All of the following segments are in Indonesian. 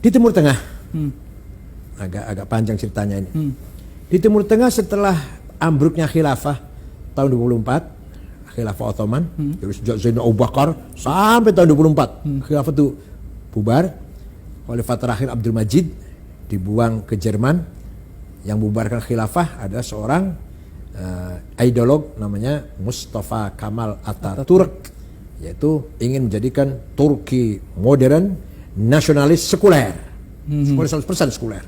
Di Timur Tengah, agak panjang ceritanya ini. Di Timur Tengah setelah ambruknya khilafah tahun 24, khilafah Ottoman, dari sejak Zainal Abu Bakar sampai tahun 24, khilafah itu bubar. Khalifah terakhir Abdul Majid dibuang ke Jerman. Yang membubarkan khilafah adalah seorang ideolog namanya Mustafa Kemal Atatürk, yaitu ingin menjadikan Turki modern, nasionalis, sekuler, 100% sekuler.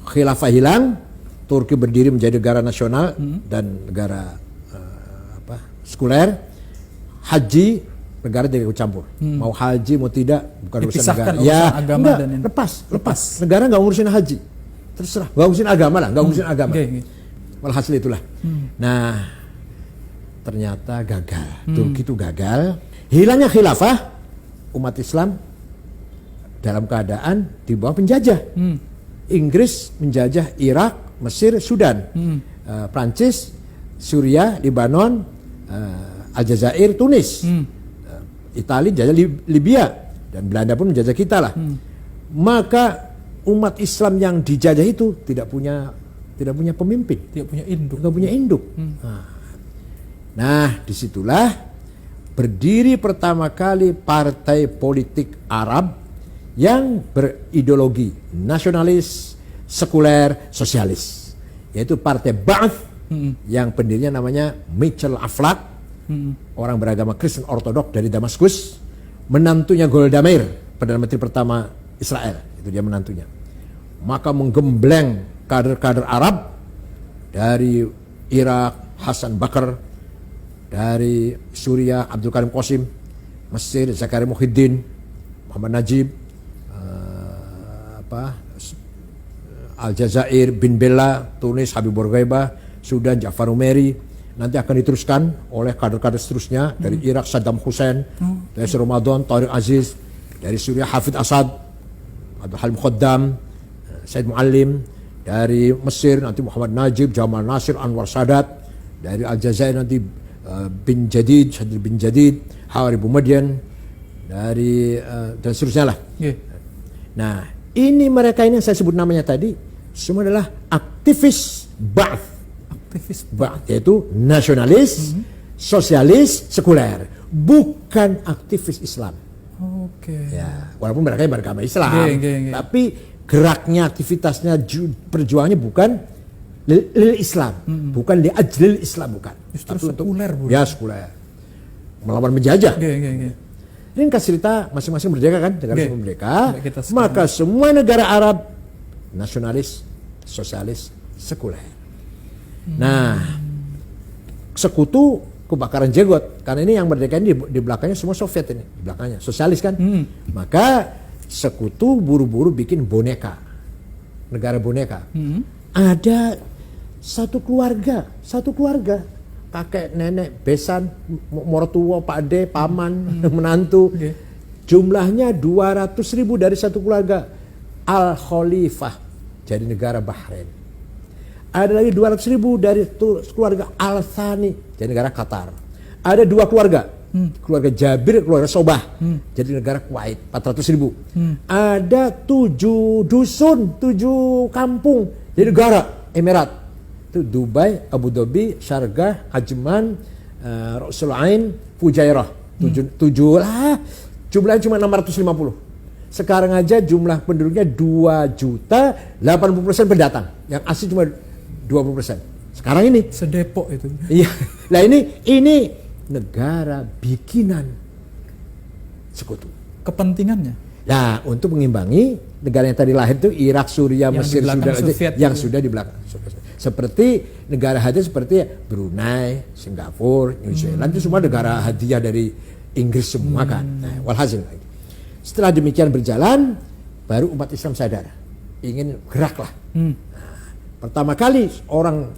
Khilafah hilang, Turki berdiri menjadi negara nasional dan negara sekuler. Haji, negara tidak ikut campur. Mau haji mau tidak, bukan urusan negara. Ya, agama dan lepas. Negara nggak ngurusin haji. Terserah, nggak ngurusin agama lah, nggak ngurusin agama. Walhasil itulah. Nah, ternyata gagal. Turki itu gagal. Hilangnya khilafah, umat Islam dalam keadaan di bawah penjajah. Inggris menjajah Irak, Mesir, Sudan, Prancis, Suriah, Lebanon, Aljazair, Tunis, Italia menjajah Libya, dan Belanda pun menjajah kita lah. Maka umat Islam yang dijajah itu tidak punya pemimpin, tidak punya induk. Nah, disitulah berdiri pertama kali partai politik Arab yang berideologi nasionalis, sekuler, sosialis, yaitu Partai Ba'ath, yang pendirinya namanya Michel Aflaq, orang beragama Kristen Ortodok dari Damaskus, menantunya Golda Meir, Perdana Menteri pertama Israel, itu dia menantunya. Maka menggembleng kader-kader Arab dari Irak, Hasan Bakr, dari Suriah, Abdul Karim Qasim, Mesir, Zakaria Muhyiddin, Muhammad Najib, Aljazair, Bin Bella, Tunis, Habib Bourguiba, Sudan, Ja'far Numeri. Nanti akan diteruskan oleh kader-kader seterusnya dari Irak, Saddam Hussein, dari Ramadan, Tariq Aziz, dari Suriah, Hafid Assad, Abdul Halim Khaddam, Said Muallim, dari Mesir nanti Muhammad Najib, Jamal Nasir, Anwar Sadat, dari Aljazair nanti bin Jadid, Sadr bin Jadid, Hawari Boumediene, dari dan seterusnya lah. Nah, ini mereka ini yang saya sebut namanya tadi semua adalah aktivis Ba'ath. Ba'ath yaitu nasionalis, sosialis, sekuler, bukan aktivis Islam. Ya, walaupun mereka beragama Islam, tapi geraknya, aktivitasnya, perjuangannya bukan lil Islam, bukan li ajlil Islam, bukan. Justru sekuler, ya sekuler, melawan menjajah. Ini kan cerita masing-masing merdeka kan, negara merdeka. Maka semua negara Arab nasionalis, sosialis, sekuler. Nah, sekutu kebakaran jenggot, karena ini yang merdeka ini di belakangnya semua Soviet ini, di belakangnya sosialis kan. Maka sekutu buru-buru bikin boneka, negara boneka. Ada satu keluarga, kakek, nenek, besan, mertua, pakde, paman, menantu. Jumlahnya 200.000 dari satu keluarga. Al-Khalifah jadi negara Bahrain. Ada lagi 200.000 dari keluarga Al-Thani jadi negara Qatar. Ada dua keluarga, keluarga Jabir, keluarga Sobah jadi negara Kuwait, 400.000. Ada 7 dusun, 7 kampung jadi negara Emirat. Itu Dubai, Abu Dhabi, Sharjah, Ajman, Rasul Ain, Fujairah. 7 lah. Jumlahnya cuma 650. Sekarang aja jumlah penduduknya 2 juta, 80% pendatang. Yang asli cuma 20%. Sekarang ini sedepok itu. Iya. Nah ini negara bikinan sekutu. Kepentingannya? Nah, untuk mengimbangi negara yang tadi lahir itu Irak, Suriah, Mesir, Sudan yang sudah di belakang. Seperti negara hadiah seperti Brunei, Singapura, New Zealand itu semua negara hadiah dari Inggris semua kan. Nah, walhasil. Setelah demikian berjalan, baru umat Islam sadar, ingin geraklah. Nah, pertama kali orang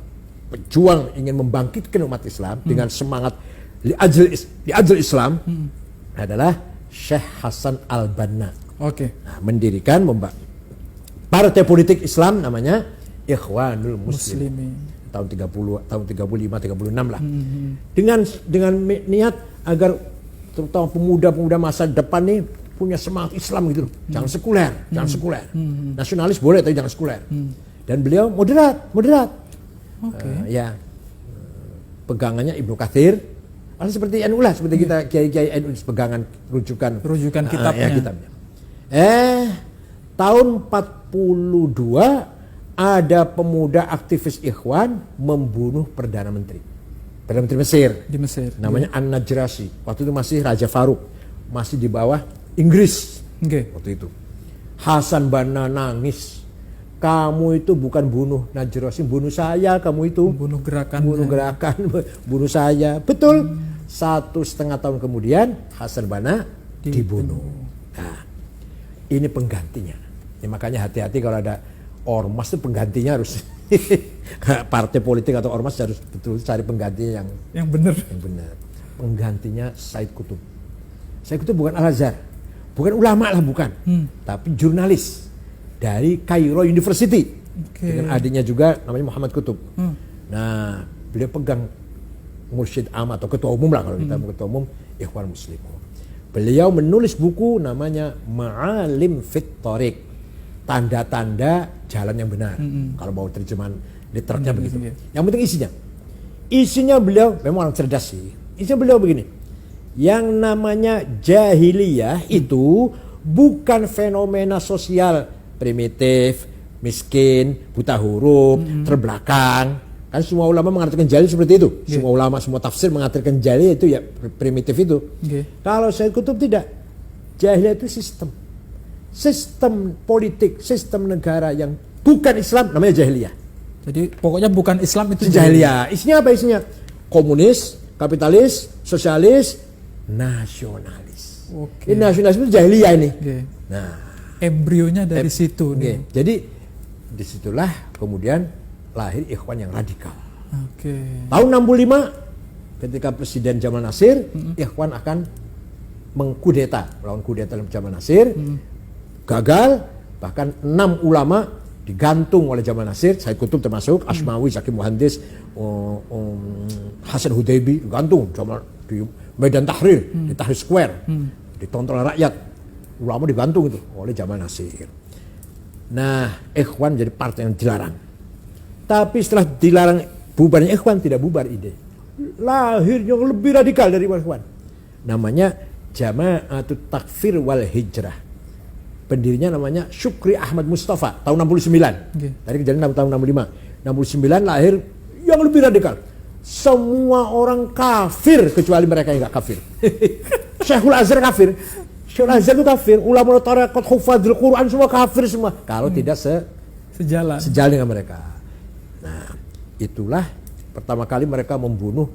pejuang ingin membangkitkan umat Islam dengan semangat li ajl Islam adalah Syekh Hasan Al-Banna. Nah, mendirikan partai politik Islam namanya Ikhwanul Muslimin tahun 30, tahun 35, 36 lah. Dengan niat agar terutama pemuda-pemuda masa depan nih punya semangat Islam gitu loh. Jangan sekuler, jangan sekuler. Nasionalis boleh tapi jangan sekuler. Dan beliau moderat. Ya, pegangannya Ibnu Katsir. Seperti NU lah, seperti kita kiai NU pegangan rujukan kitabnya. Kitabnya. Tahun 42 ada pemuda aktivis Ikhwan membunuh Perdana Menteri Mesir. Di Mesir. Namanya An-Najrasi. Waktu itu masih Raja Faruk, masih di bawah Inggris. Waktu itu Hasan Banna nangis. Kamu itu bukan bunuh Najrasi, bunuh saya. Kamu itu bunuh gerakan, bunuh saya. Betul. 1,5 tahun kemudian Hasan Banna dibunuh. Nah, ini penggantinya. Ya, makanya hati-hati kalau ada ormas itu penggantinya harus partai politik atau ormas harus betul cari penggantinya yang benar. Penggantinya Said Qutb. Said Qutb bukan Al-Azhar, bukan ulama lah, bukan, tapi jurnalis dari Cairo University. Dengan adiknya juga namanya Muhammad Qutb. Nah, beliau pegang mursyid am atau ketua umum lah, kalau kita ketua umum Ikhwan Muslimun. Beliau menulis buku namanya Ma'alim Fit Thariq, tanda-tanda jalan yang benar. Kalau mau terjemahan literarnya begitu. Yang penting isinya beliau memang orang cerdas sih. Isinya beliau begini. Yang namanya jahiliyah itu bukan fenomena sosial primitif, miskin, buta huruf, terbelakang. Kan semua ulama mengatakan jahiliyah seperti itu. Semua ulama, semua tafsir mengatakan jahiliyah itu ya primitif itu. Kalau Said Qutb tidak. Jahiliyah itu sistem politik, sistem negara yang bukan Islam namanya jahiliyah. Jadi pokoknya bukan Islam itu jahiliyah. Isinya apa isinya? Komunis, kapitalis, sosialis, nasionalis. Ini nasionalis itu jahiliyah ini. Nah, embrionya dari situ nih. Jadi disitulah kemudian lahir Ikhwan yang radikal. Tahun 65 ketika Presiden Jamal Nasir, Ikhwan akan melawan kudeta Jamal Nasir. Gagal, bahkan 6 ulama digantung oleh Jamal Nasir, Said Qutb termasuk, Asmawi, Zaki Muhandis, Hasan Hudaybi digantung di Medan Tahrir, di Tahrir Square, ditonton oleh rakyat. Ulama digantung itu oleh Jamal Nasir. Nah, Ikhwan jadi partai yang dilarang. Tapi setelah dilarang bubarnya Ikhwan, tidak bubar ide. Lahir yang lebih radikal dari Ikhwan. Namanya Jama'atut Takfir wal Hijrah. Pendirinya namanya Syukri Ahmad Mustafa tahun 69. Tadi kejadian tahun 65. 69 lahir yang lebih radikal. Semua orang kafir kecuali mereka yang enggak kafir. Syekhul Azhar kafir. Syekhul Azhar itu kafir. Ulama tarekat, hufadzul Quran semua kafir semua. Kalau tidak sejalan dengan mereka. Nah, itulah pertama kali mereka membunuh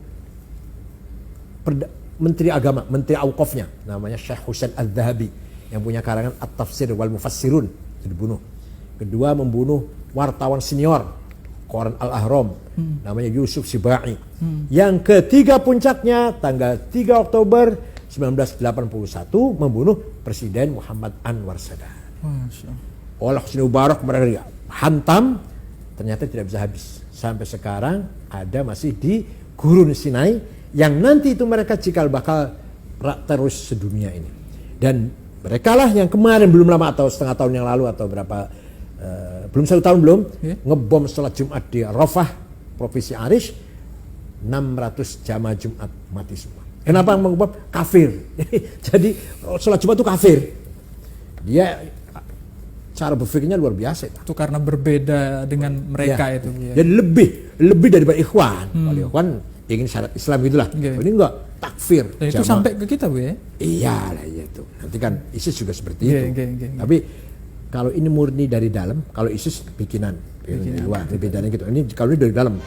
Menteri Agama, Menteri Auqafnya, namanya Syekh Husain Al-Dhahabi, yang punya karangan At-Tafsir wal Mufassirun, itu dibunuh. Kedua, membunuh wartawan senior Koran Al-Ahram, namanya Yusuf Sibai. Yang ketiga puncaknya tanggal 3 Oktober 1981 membunuh Presiden Muhammad Anwar Sadat. Oleh Husni Mubarak mereka hantam, ternyata tidak bisa habis. Sampai sekarang ada masih di Gurun Sinai, yang nanti itu mereka cikal bakal terus sedunia ini. Dan mereka lah yang kemarin belum lama atau setengah tahun yang lalu atau berapa, belum 1 tahun belum, ngebom sholat Jumat di Rafah, provinsi Arish, 600 jamaah Jumat mati semua. Kenapa mengebom? Kafir. Jadi sholat Jumat itu kafir. Dia cara berpikirnya luar biasa. Itu karena berbeda dengan mereka itu. Jadi lebih daripada Ikhwan. Kalau Ikhwan ingin syarat Islam gitulah. Ini enggak, takfir. Dan itu sampai ke kita, Bu ya? Iya lah itu. Nanti kan ISIS juga seperti itu. Tapi kalau ini murni dari dalam, kalau ISIS bikinan dari luar, bedanya gitu. Ini kalau ini dari dalam.